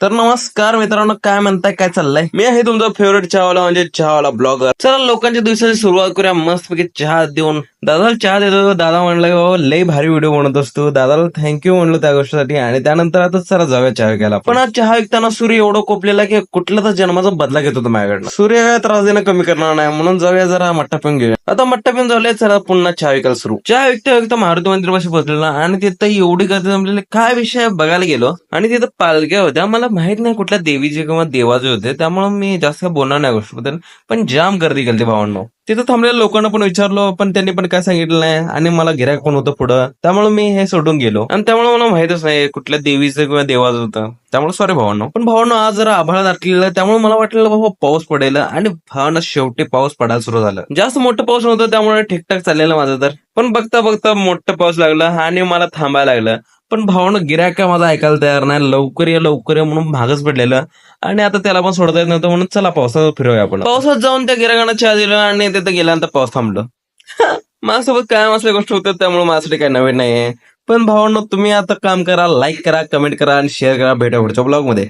तर नमस्कार मित्रांनो, काय म्हणताय, काय चाललंय? मी आहे तुमचा फेवरेट चहावाला म्हणजे चहावाला ब्लॉगर. चला लोकांच्या दिवसाची सुरुवात करूया मस्तपैकी चहा देऊन. दादाला चहा देतो. दादा म्हणलं बाबा लई भारी व्हिडिओ बनवत असतो. दादाला थँक्यू म्हणलो त्या गोष्टीसाठी. आणि त्यानंतर आता चला जाऊया चहा घ्यायला. पण आज चहा विकताना सूर्य एवढं कोपलेला की कुठला तर जन्माचा बदला घेत होता माझ्याकडनं. सूर्य काय त्रास देणं कमी करणार नाही, म्हणून जाऊया जरा मट्टा पिऊन घेऊया. आता मट्टा पिऊन झाले, चला पुन्हा चहा विकायला सुरू. चहा विकता विकता मारुती मंदिरापाशी बसलेला आणि तिथं एवढी गर्दी जमलेली, काय विषय बघायला गेलो. आणि तिथं पालख्या होत्या. मला माहित नाही कुठल्या देवीचे किंवा देवाचे होते, त्यामुळे मी जास्त काय बोलणार नाही गोष्टीबद्दल. पण जाम गर्दी केली भावांनो. तिथं थांबलेल्या लोकांना पण विचारलो, पण त्यांनी पण काय सांगितलं नाही. आणि मला गिऱ्हाईक पण होतं पुढं, त्यामुळे मी हे सोडून गेलो. आणि त्यामुळे मला माहितच नाही कुठल्या देवीचं किंवा देवाचं होतं. त्यामुळे सॉरी भावांनो. पण भावांनो, आज जरा आभाळ दाटलेलं, त्यामुळे मला वाटलेलं बाबा पाऊस पडेल. आणि भावांनो शेवटी पाऊस पडायला सुरू झालं. जास्त मोठं पाऊस नव्हतं, त्यामुळे ठीकठाक चाललेलं माझं तर. पण बघता बघता मोठं पाऊस लागला आणि मला थांबायला लागलं. पण भावानं गिऱ्हाईक काय माझा ऐकायला तयार नाही. लवकर ये म्हणून भागच पडलेलं. आणि आता त्याला पण सोडता येत नव्हतं, म्हणून चला पावसात फिरूया आपण. पावसात जाऊन त्या गिऱ्हाईकांना चहा दिला आणि तिथे गेल्यानंतर पाऊस थांबलं. माझ्यासोबत कायम असल्या गोष्टी होतात, त्यामुळे माझ्यासाठी काही नवीन नाहीये. पण भावांनो, तुम्ही आता काम करा, लाईक करा, कमेंट करा आणि शेअर करा. भेटा पुढच्या ब्लॉग मध्ये.